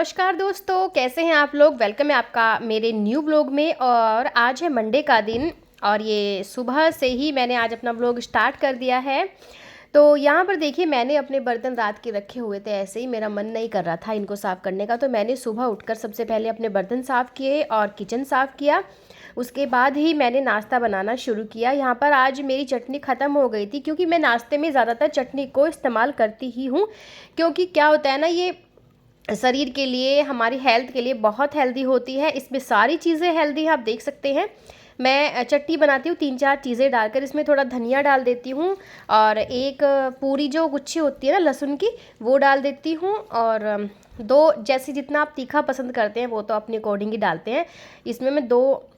नमस्कार दोस्तों, कैसे हैं आप लोग। वेलकम है आपका मेरे न्यू ब्लॉग में। और आज है मंडे का दिन और ये सुबह से ही मैंने आज अपना ब्लॉग स्टार्ट कर दिया है। तो यहाँ पर देखिए, मैंने अपने बर्तन रात के रखे हुए थे, ऐसे ही मेरा मन नहीं कर रहा था इनको साफ़ करने का, तो मैंने सुबह उठकर सबसे पहले अपने बर्तन साफ़ किए और किचन साफ़ किया। उसके बाद ही मैंने नाश्ता बनाना शुरू किया। यहाँ पर आज मेरी चटनी ख़त्म हो गई थी, क्योंकि मैं नाश्ते में ज़्यादातर चटनी को इस्तेमाल करती ही हूँ। क्योंकि क्या होता है ना, ये शरीर के लिए, हमारी हेल्थ के लिए बहुत हेल्दी होती है। इसमें सारी चीज़ें हेल्दी हैं, आप देख सकते हैं। मैं चटनी बनाती हूँ 3-4 चीज़ें डालकर, इसमें थोड़ा धनिया डाल देती हूँ और एक पूरी जो गुच्छी होती है ना लहसुन की, वो डाल देती हूँ। और दो, जैसे जितना आप तीखा पसंद करते हैं वो तो अपने अकॉर्डिंग ही डालते हैं। इसमें मैं 2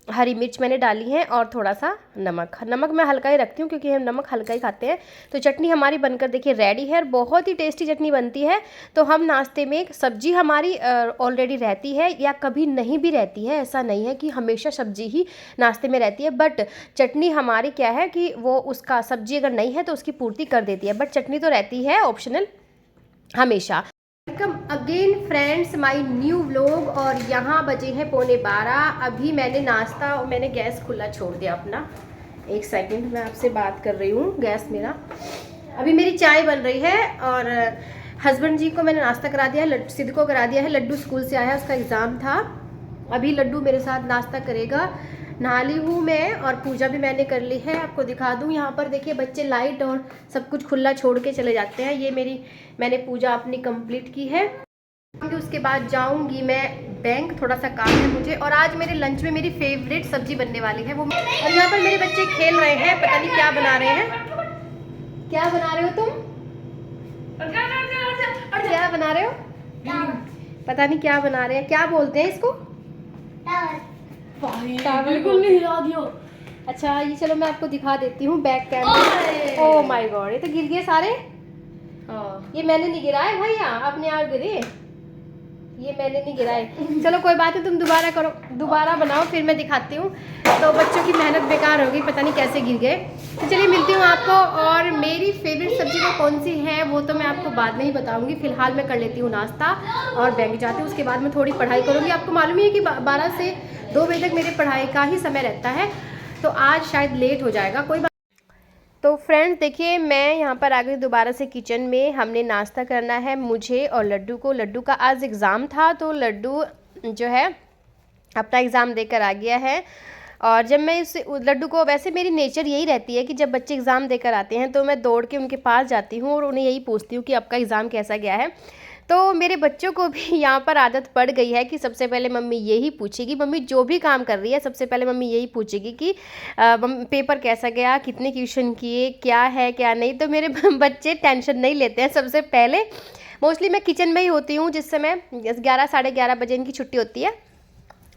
हरी मिर्च मैंने डाली है और थोड़ा सा नमक मैं हल्का ही रखती हूँ, क्योंकि हम नमक हल्का ही खाते हैं। तो चटनी हमारी बनकर देखिए रेडी है और बहुत ही टेस्टी चटनी बनती है। तो हम नाश्ते में, एक सब्जी हमारी ऑलरेडी रहती है या कभी नहीं भी रहती है, ऐसा नहीं है कि हमेशा सब्जी ही नाश्ते में रहती है। बट चटनी हमारी क्या है कि वो, उसका सब्जी अगर नहीं है तो उसकी पूर्ति कर देती है, बट चटनी तो रहती है ऑप्शनल हमेशा। Welcome again friends my new vlog. और यहाँ बजे हैं 11:15। अभी मैंने नाश्ता, मैंने गैस खुला छोड़ दिया अपना। एक सेकंड, मैं आपसे बात कर रही हूँ। गैस मेरा, अभी मेरी चाय बन रही है और हस्बैंड जी को मैंने नाश्ता करा दिया है, सिद्ध को करा दिया है। लड्डू स्कूल से आया, उसका एग्ज़ाम था। अभी लड्डू मेरे साथ नाश्ता करेगा। नहा ली हूँ मैं और पूजा भी मैंने कर ली है। आपको दिखा दूँ, यहाँ पर देखिए बच्चे लाइट और सब कुछ खुला छोड़ के चले जाते हैं। ये मैंने पूजा अपनी कंप्लीट की है। उसके बाद जाऊंगी मैं बैंक, थोड़ा सा काम है मुझे। और आज मेरे लंच में मेरी फेवरेट सब्जी बनने वाली है वो। और यहाँ पर मेरे बच्चे खेल रहे हैं, पता नहीं क्या बना रहे हैं। क्या बना रहे हो तुम? क्या बना रहे हो? पता नहीं क्या बना रहे हैं। क्या बोलते हैं इसको? बिल्कुल नहीं हिला दियो। अच्छा, ये चलो मैं आपको दिखा देती हूँ back camera. Oh my God, ये तो गिर गए सारे। ये मैंने नहीं गिराए भैया, अपने आप गिरे। ये मैंने नहीं गिराए। चलो कोई बात नहीं, तुम दोबारा करो, दोबारा बनाओ, फिर मैं दिखाती हूँ। तो बच्चों की मेहनत बेकार हो गई, पता नहीं कैसे गिर गए। तो चलिए मिलती हूँ आपको। और मेरी फेवरेट सब्जी वो कौन सी है वो तो मैं आपको बाद में ही बताऊँगी। फिलहाल मैं कर लेती हूँ नाश्ता और बैंक जाती हूँ। उसके बाद मैं थोड़ी पढ़ाई करूँगी। आपको मालूम ही है कि 12 से 2 बजे तक मेरे पढ़ाई का ही समय रहता है, तो आज शायद लेट हो जाएगा। कोई बात। तो फ्रेंड्स देखिए, मैं यहाँ पर आ गई दोबारा से किचन में। हमने नाश्ता करना है मुझे और लड्डू को। लड्डू का आज एग्ज़ाम था, तो लड्डू जो है अपना एग्ज़ाम देकर आ गया है। और जब मैं इस लड्डू को, वैसे मेरी नेचर यही रहती है कि जब बच्चे एग्ज़ाम देकर आते हैं तो मैं दौड़ के उनके पास जाती हूँ और उन्हें यही पूछती हूँ कि आपका एग्ज़ाम कैसा गया है। तो मेरे बच्चों को भी यहाँ पर आदत पड़ गई है कि सबसे पहले मम्मी यही पूछेगी। मम्मी जो भी काम कर रही है सबसे पहले मम्मी यही पूछेगी कि पेपर कैसा गया, कितने क्वेश्चन किए, क्या है क्या नहीं। तो मेरे बच्चे टेंशन नहीं लेते हैं। सबसे पहले मोस्टली मैं किचन में ही होती हूँ, जिस समय 11 साढ़े 11 बजे इनकी छुट्टी होती है,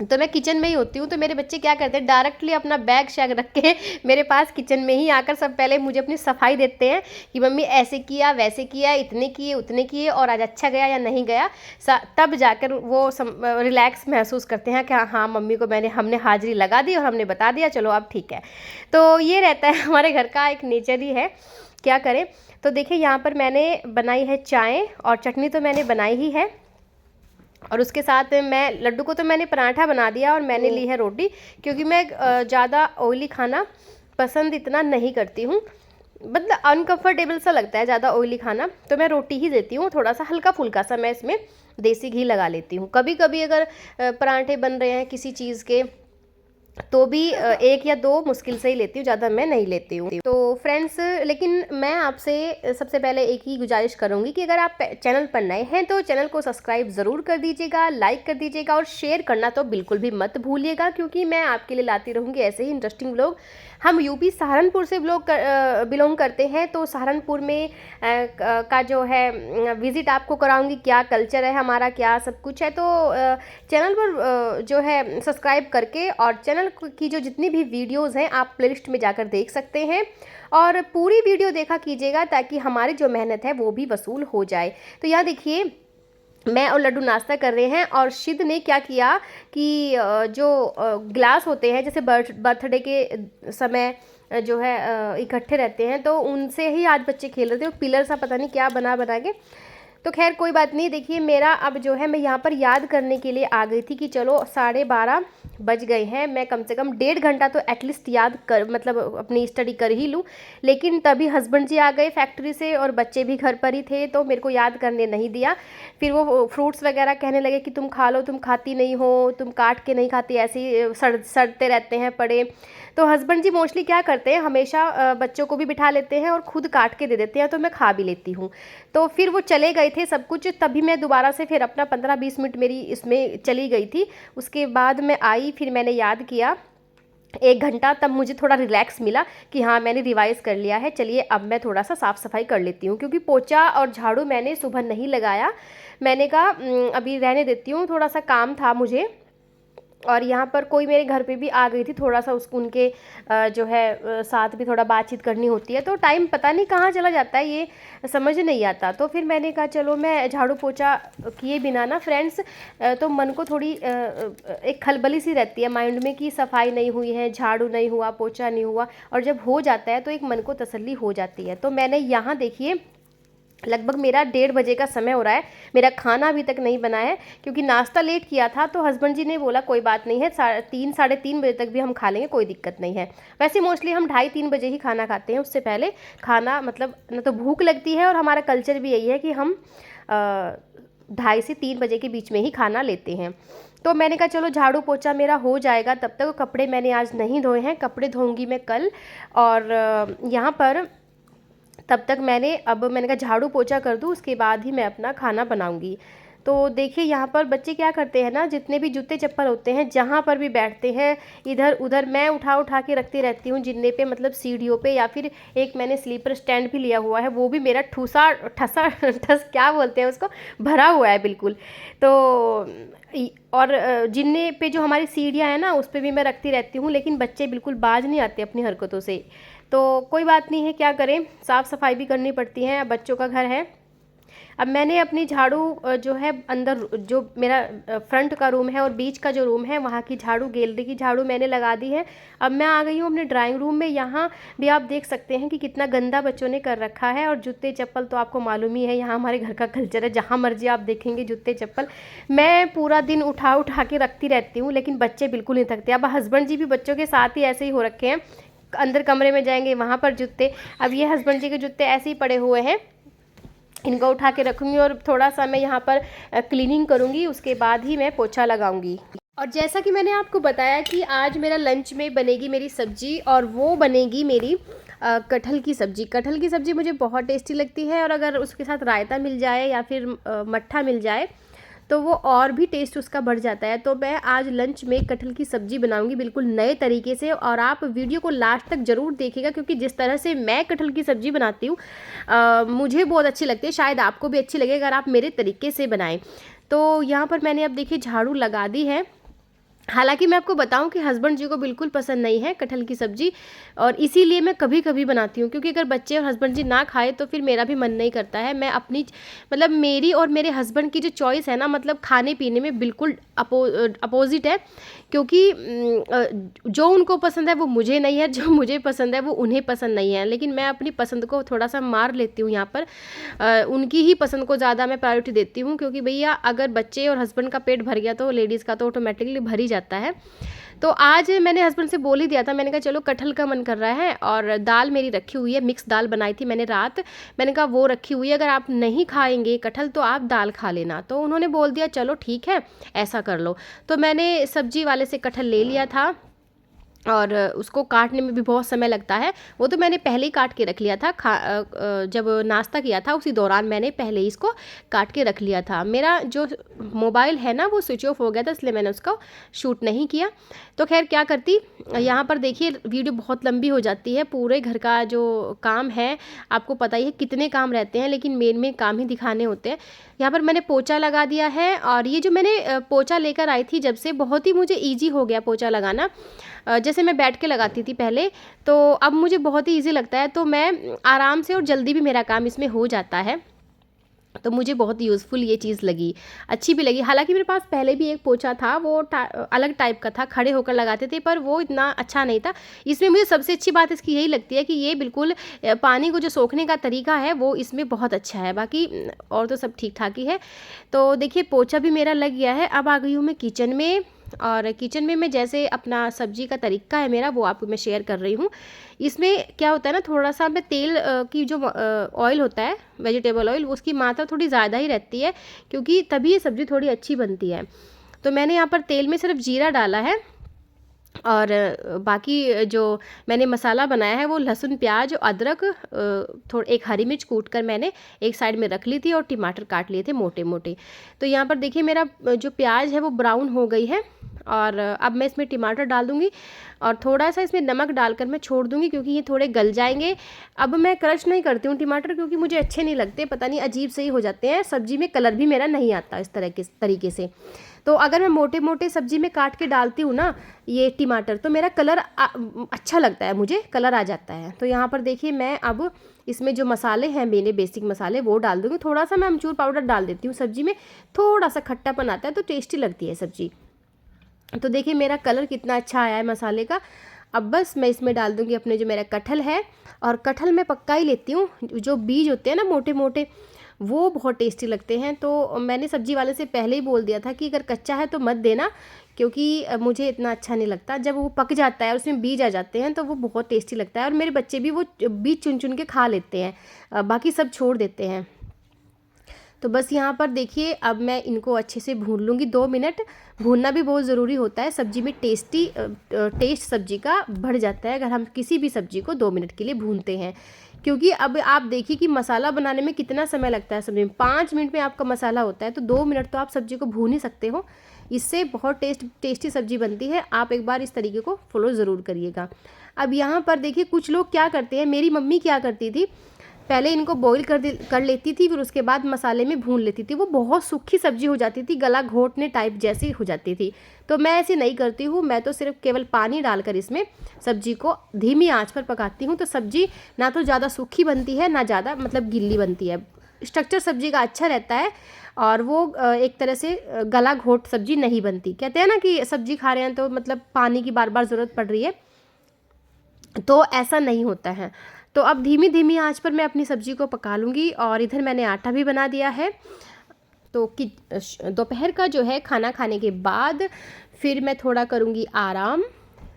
तो मैं किचन में ही होती हूँ। तो मेरे बच्चे क्या करते हैं, डायरेक्टली अपना बैग शैग रख के मेरे पास किचन में ही आकर सब पहले मुझे अपनी सफाई देते हैं कि मम्मी ऐसे किया, वैसे किया, इतने किए, उतने किए, और आज अच्छा गया या नहीं गया। तब जाकर वो रिलैक्स महसूस करते हैं कि हाँ मम्मी को हमने हाजिरी लगा दी और हमने बता दिया, चलो अब ठीक है। तो ये रहता है हमारे घर का एक नेचर ही है, क्या करें। तो देखिए यहाँ पर मैंने बनाई है चाय और चटनी तो मैंने बनाई ही है। और उसके साथ मैं लड्डू को तो मैंने पराठा बना दिया और मैंने ली है रोटी, क्योंकि मैं ज़्यादा ऑयली खाना पसंद इतना नहीं करती हूँ। मतलब अनकंफर्टेबल सा लगता है ज़्यादा ऑयली खाना, तो मैं रोटी ही देती हूँ। थोड़ा सा हल्का फुल्का सा मैं इसमें देसी घी लगा लेती हूँ। कभी कभी अगर पराठे बन रहे हैं किसी चीज़ के, तो भी 1 या 2 मुश्किल से ही लेती हूँ, ज़्यादा मैं नहीं लेती हूँ। तो फ्रेंड्स, लेकिन मैं आपसे सबसे पहले एक ही गुजारिश करूँगी कि अगर आप चैनल पर नए हैं तो चैनल को सब्सक्राइब ज़रूर कर दीजिएगा, लाइक कर दीजिएगा और शेयर करना तो बिल्कुल भी मत भूलिएगा, क्योंकि मैं आपके लिए लाती रहूँगी ऐसे ही इंटरेस्टिंग व्लॉग। हम यूपी सहारनपुर से बिलोंग करते हैं, तो सहारनपुर में का जो है विज़िट आपको कराऊंगी, क्या कल्चर है हमारा, क्या सब कुछ है। तो चैनल पर जो है सब्सक्राइब करके, और चैनल की जो जितनी भी वीडियोस हैं आप प्लेलिस्ट में जाकर देख सकते हैं, और पूरी वीडियो देखा कीजिएगा ताकि हमारी जो मेहनत है वो भी वसूल हो जाए। तो यहाँ देखिए, मैं और लड्डू नाश्ता कर रहे हैं और शिद ने क्या किया कि जो ग्लास होते हैं, जैसे बर्थडे के समय जो है इकट्ठे रहते हैं, तो उनसे ही आज बच्चे खेल रहे थे। वो पिलर सा पता नहीं क्या बना के तो खैर कोई बात नहीं। देखिए मेरा अब जो है, मैं यहाँ पर याद करने के लिए आ गई थी कि चलो 12:30 बज गए हैं, मैं कम से कम 1.5 घंटा तो एटलीस्ट याद कर, मतलब अपनी स्टडी कर ही लूँ। लेकिन तभी हस्बैंड जी आ गए फैक्ट्री से और बच्चे भी घर पर ही थे, तो मेरे को याद करने नहीं दिया। फिर वो फ्रूट्स वगैरह कहने लगे कि तुम खा लो, तुम खाती नहीं हो, तुम काट के नहीं खाती, ऐसे ही सड़ते रहते हैं पड़े। तो हस्बैंड जी मोस्टली क्या करते हैं, हमेशा बच्चों को भी बिठा लेते हैं और खुद काट के दे देते हैं, तो मैं खा भी लेती हूँ। तो फिर वो चले गए थे सब कुछ, तभी मैं दोबारा से फिर अपना 15-20 मिनट मेरी इसमें चली गई थी। उसके बाद मैं आई, फिर मैंने याद किया 1 घंटा, तब मुझे थोड़ा रिलैक्स मिला कि हाँ मैंने रिवाइज़ कर लिया है। चलिए अब मैं थोड़ा सा साफ़ सफाई कर लेती हूँ, क्योंकि पोछा और झाड़ू मैंने सुबह नहीं लगाया। मैंने कहा अभी रहने देती हूँ, थोड़ा सा काम था मुझे। और यहाँ पर कोई मेरे घर पे भी आ गई थी, थोड़ा सा उसको उनके जो है साथ भी थोड़ा बातचीत करनी होती है, तो टाइम पता नहीं कहाँ चला जाता है, ये समझ नहीं आता। तो फिर मैंने कहा चलो मैं झाड़ू पोछा किए बिना ना फ्रेंड्स, तो मन को थोड़ी एक खलबली सी रहती है माइंड में कि सफाई नहीं हुई है, झाड़ू नहीं हुआ, पोछा नहीं हुआ, और जब हो जाता है तो एक मन को तसल्ली हो जाती है। तो मैंने यहाँ देखिए लगभग मेरा 1:30 बजे का समय हो रहा है, मेरा खाना अभी तक नहीं बना है, क्योंकि नाश्ता लेट किया था। तो हस्बैंड जी ने बोला कोई बात नहीं है, 3 साढ़े 3 बजे तक भी हम खा लेंगे, कोई दिक्कत नहीं है। वैसे मोस्टली हम 2:30-3 बजे ही खाना खाते हैं, उससे पहले खाना मतलब न तो भूख लगती है, और हमारा कल्चर भी यही है कि हम 2:30 से 3 बजे के बीच में ही खाना लेते हैं। तो मैंने कहा चलो झाड़ू पोछा मेरा हो जाएगा तब तक। कपड़े मैंने आज नहीं धोए हैं, कपड़े धोऊंगी मैं कल। और यहाँ पर तब तक मैंने कहा झाड़ू पोछा कर दूँ, उसके बाद ही मैं अपना खाना बनाऊंगी। तो देखिए यहाँ पर बच्चे क्या करते हैं ना, जितने भी जूते चप्पल होते हैं जहाँ पर भी बैठते हैं इधर उधर मैं उठा के रखती रहती हूँ जिन्ने पे, मतलब सीढ़ियों पे, या फिर एक मैंने स्लीपर स्टैंड भी लिया हुआ है, वो भी मेरा ठस क्या बोलते हैं उसको, भरा हुआ है बिल्कुल। तो और जिन्ने पे जो हमारी सीढ़ियाँ हैं ना उस पर भी मैं रखती रहती हूँ, लेकिन बच्चे बिल्कुल बाज नहीं आते अपनी हरकतों से। तो कोई बात नहीं है, क्या करें, साफ़ सफाई भी करनी पड़ती है, अब बच्चों का घर है। अब मैंने अपनी झाड़ू जो है अंदर, जो मेरा फ्रंट का रूम है और बीच का जो रूम है, वहाँ की झाड़ू, गैलरी की झाड़ू मैंने लगा दी है। अब मैं आ गई हूँ अपने ड्राइंग रूम में। यहाँ भी आप देख सकते हैं कि कितना गंदा बच्चों ने कर रखा है, और जूते चप्पल तो आपको मालूम ही है, यहाँ हमारे घर का कल्चर है, जहाँ मर्जी आप देखेंगे जूते चप्पल। मैं पूरा दिन उठा के रखती रहती हूँ, लेकिन बच्चे बिल्कुल नहीं थकते। अब हस्बैंड जी भी बच्चों के साथ ही ऐसे ही हो रखे हैं, अंदर कमरे में जाएंगे वहाँ पर जूते। अब ये हस्बैंड जी के जूते ऐसे ही पड़े हुए हैं, इनको उठा के रखूँगी और थोड़ा सा मैं यहाँ पर क्लीनिंग करूँगी, उसके बाद ही मैं पोछा लगाऊंगी। और जैसा कि मैंने आपको बताया कि आज मेरा लंच में बनेगी मेरी सब्जी, और वो बनेगी मेरी कटहल की सब्ज़ी। कटहल की सब्ज़ी मुझे बहुत टेस्टी लगती है, और अगर उसके साथ रायता मिल जाए या फिर मट्ठा मिल जाए तो वो और भी टेस्ट उसका बढ़ जाता है। तो मैं आज लंच में कटहल की सब्ज़ी बनाऊंगी बिल्कुल नए तरीके से, और आप वीडियो को लास्ट तक ज़रूर देखिएगा, क्योंकि जिस तरह से मैं कटहल की सब्ज़ी बनाती हूँ मुझे बहुत अच्छी लगती है, शायद आपको भी अच्छी लगे अगर आप मेरे तरीके से बनाएं। तो यहाँ पर मैंने अब देखिए झाड़ू लगा दी है। हालांकि मैं आपको बताऊं कि हस्बैंड जी को बिल्कुल पसंद नहीं है कटहल की सब्ज़ी, और इसीलिए मैं कभी कभी बनाती हूं, क्योंकि अगर बच्चे और हस्बैंड जी ना खाए तो फिर मेरा भी मन नहीं करता है। मैं अपनी मतलब मेरी और मेरे हस्बैंड की जो चॉइस है ना, मतलब खाने पीने में बिल्कुल अपोजिट है, क्योंकि जो उनको पसंद है वो मुझे नहीं है, जो मुझे पसंद है वो उन्हें पसंद नहीं है। लेकिन मैं अपनी पसंद को थोड़ा सा मार लेती हूँ यहाँ पर, उनकी ही पसंद को ज़्यादा मैं प्रायोरिटी देती हूँ, क्योंकि भैया अगर बच्चे और हस्बैंड का पेट भर गया तो लेडीज़ का तो ऑटोमेटिकली भर ही जाता है। तो आज मैंने हस्बैंड से बोल ही दिया था, मैंने कहा चलो कटहल का मन कर रहा है, और दाल मेरी रखी हुई है, मिक्स दाल बनाई थी मैंने रात, मैंने कहा वो रखी हुई है, अगर आप नहीं खाएंगे कटहल तो आप दाल खा लेना। तो उन्होंने बोल दिया चलो ठीक है ऐसा कर लो। तो मैंने सब्जी वाले से कटहल ले लिया था, और उसको काटने में भी बहुत समय लगता है, वो तो मैंने पहले ही काट के रख लिया था, जब नाश्ता किया था उसी दौरान मैंने पहले ही इसको काट के रख लिया था। मेरा जो मोबाइल है ना वो स्विच ऑफ हो गया था, इसलिए मैंने उसको शूट नहीं किया। तो खैर क्या करती, यहाँ पर देखिए वीडियो बहुत लंबी हो जाती है, पूरे घर का जो काम है आपको पता ही है कितने काम रहते हैं, लेकिन मेन काम ही दिखाने होते हैं। यहाँ पर मैंने पोछा लगा दिया है, और ये जो मैंने पोछा लेकर आई थी जब से, बहुत ही मुझे ईजी हो गया पोछा लगाना। जैसे मैं बैठ के लगाती थी पहले, तो अब मुझे बहुत ही ईजी लगता है, तो मैं आराम से और जल्दी भी मेरा काम इसमें हो जाता है। तो मुझे बहुत यूज़फुल ये चीज़ लगी, अच्छी भी लगी। हालांकि मेरे पास पहले भी एक पोछा था, वो अलग टाइप का था, खड़े होकर लगाते थे, पर वो इतना अच्छा नहीं था। इसमें मुझे सबसे अच्छी बात इसकी यही लगती है कि ये बिल्कुल पानी को जो सोखने का तरीका है वो इसमें बहुत अच्छा है, बाकी और तो सब ठीक ठाक ही है। तो देखिए पोछा भी मेरा लग गया है। अब आ गई हूँ मैं किचन में, और किचन में मैं जैसे अपना सब्जी का तरीका है मेरा वो आपको मैं शेयर कर रही हूँ। इसमें क्या होता है ना, थोड़ा सा मैं तेल की जो ऑयल होता है, वेजिटेबल ऑयल, उसकी मात्रा थोड़ी ज़्यादा ही रहती है, क्योंकि तभी ये सब्ज़ी थोड़ी अच्छी बनती है। तो मैंने यहाँ पर तेल में सिर्फ जीरा डाला है, और बाकी जो मैंने मसाला बनाया है वो लहसुन, प्याज, अदरक, थोड़ा एक हरी मिर्च कूट कर मैंने एक साइड में रख ली थी, और टमाटर काट लिए थे मोटे मोटे। तो यहाँ पर देखिए मेरा जो प्याज है वो ब्राउन हो गई है, और अब मैं इसमें टमाटर डाल दूँगी, और थोड़ा सा इसमें नमक डालकर मैं छोड़ दूँगी, क्योंकि ये थोड़े गल जाएंगे। अब मैं क्रश नहीं करती हूँ टमाटर, क्योंकि मुझे अच्छे नहीं लगते, पता नहीं अजीब से ही हो जाते हैं सब्ज़ी में, कलर भी मेरा नहीं आता इस तरह के तरीके से। तो अगर मैं मोटे मोटे सब्ज़ी में काट के डालती हूँ ना ये टमाटर, तो मेरा कलर अच्छा लगता है, मुझे कलर आ जाता है। तो यहाँ पर देखिए मैं अब इसमें जो मसाले हैं मेरे बेसिक मसाले वो डाल दूँगी। थोड़ा सा मैं अमचूर पाउडर डाल देती हूँ सब्ज़ी में, थोड़ा सा खट्टापन आता है तो टेस्टी लगती है सब्ज़ी। तो देखिए मेरा कलर कितना अच्छा आया है मसाले का। अब बस मैं इसमें डाल दूँगी अपने जो मेरा कटहल है, और कटहल मैं पक्का ही लेती हूँ, जो बीज होते हैं ना मोटे मोटे, वो बहुत टेस्टी लगते हैं। तो मैंने सब्जी वाले से पहले ही बोल दिया था कि अगर कच्चा है तो मत देना, क्योंकि मुझे इतना अच्छा नहीं लगता। जब वो पक जाता है और उसमें बीज आ जाते हैं तो वो बहुत टेस्टी लगता है, और मेरे बच्चे भी वो बीज चुन चुन के खा लेते हैं, बाकी सब छोड़ देते हैं। तो बस यहाँ पर देखिए अब मैं इनको अच्छे से भून लूँगी। 2 मिनट भूनना भी बहुत ज़रूरी होता है, सब्ज़ी में टेस्ट सब्ज़ी का बढ़ जाता है अगर हम किसी भी सब्ज़ी को 2 मिनट के लिए भूनते हैं। क्योंकि अब आप देखिए कि मसाला बनाने में कितना समय लगता है सब्ज़ी में, 5 मिनट में आपका मसाला होता है, तो 2 मिनट तो आप सब्ज़ी को भून ही सकते हो। इससे बहुत टेस्टी सब्ज़ी बनती है। आप एक बार इस तरीके को फॉलो ज़रूर करिएगा। अब यहाँ पर देखिए कुछ लोग क्या करते हैं, मेरी मम्मी क्या करती थी, पहले इनको बॉईल कर लेती थी, फिर उसके बाद मसाले में भून लेती थी। वो बहुत सूखी सब्ज़ी हो जाती थी, गला घोटने टाइप जैसी हो जाती थी। तो मैं ऐसे नहीं करती हूँ, मैं तो सिर्फ केवल पानी डालकर इसमें सब्ज़ी को धीमी आंच पर पकाती हूँ। तो सब्ज़ी ना तो ज़्यादा सूखी बनती है, ना ज़्यादा मतलब गिल्ली बनती है। स्ट्रक्चर सब्ज़ी का अच्छा रहता है, और वो एक तरह से गला घोट सब्ज़ी नहीं बनती। कहते हैं ना कि सब्ज़ी खा रहे हैं तो मतलब पानी की बार बार ज़रूरत पड़ रही है, तो ऐसा नहीं होता है। तो अब धीमी धीमी आंच पर मैं अपनी सब्ज़ी को पका लूँगी, और इधर मैंने आटा भी बना दिया है। तो दोपहर का जो है खाना खाने के बाद फिर मैं थोड़ा करूँगी आराम।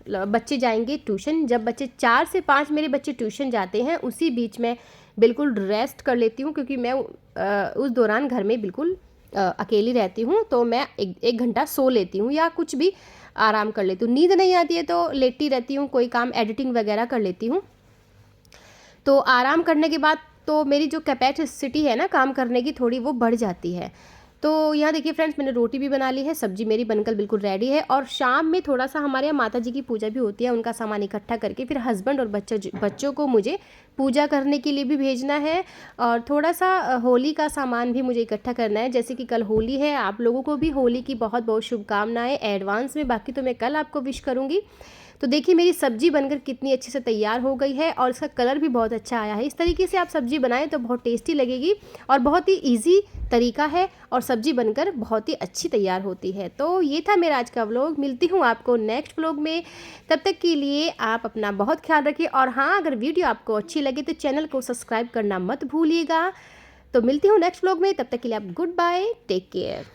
बच्चे जाएंगे ट्यूशन, जब बच्चे 4 से 5 मेरे बच्चे ट्यूशन जाते हैं, उसी बीच में बिल्कुल रेस्ट कर लेती हूँ, क्योंकि मैं उस दौरान घर में बिल्कुल अकेली रहती हूँ। तो मैं एक घंटा सो लेती हूँ, या कुछ भी आराम कर लेती हूँ। नींद नहीं आती है तो लेटी रहती हूँ, कोई काम एडिटिंग वगैरह कर लेती हूँ। तो आराम करने के बाद तो मेरी जो कैपेसिटी है ना काम करने की, थोड़ी वो बढ़ जाती है। तो यहाँ देखिए फ्रेंड्स, मैंने रोटी भी बना ली है, सब्जी मेरी बनकर बिल्कुल रेडी है। और शाम में थोड़ा सा हमारे यहाँ माता जी की पूजा भी होती है, उनका सामान इकट्ठा करके फिर हस्बैंड और बच्चों को मुझे पूजा करने के लिए भी भेजना है, और थोड़ा सा होली का सामान भी मुझे इकट्ठा करना है। जैसे कि कल होली है, आप लोगों को भी होली की बहुत बहुत शुभकामनाएं एडवांस में। बाकी तो मैं कल आपको विश करूँगी। तो देखिए मेरी सब्ज़ी बनकर कितनी अच्छे से तैयार हो गई है, और इसका कलर भी बहुत अच्छा आया है। इस तरीके से आप सब्ज़ी बनाएं तो बहुत टेस्टी लगेगी, और बहुत ही इजी तरीका है, और सब्ज़ी बनकर बहुत ही अच्छी तैयार होती है। तो ये था मेरा आज का व्लॉग। मिलती हूँ आपको नेक्स्ट व्लॉग में, तब तक के लिए आप अपना बहुत ख्याल रखिए। और हाँ, अगर वीडियो आपको अच्छी लगे तो चैनल को सब्सक्राइब करना मत भूलिएगा। तो मिलती हूँ नेक्स्ट व्लॉग में, तब तक के लिए आप गुड बाय, टेक केयर।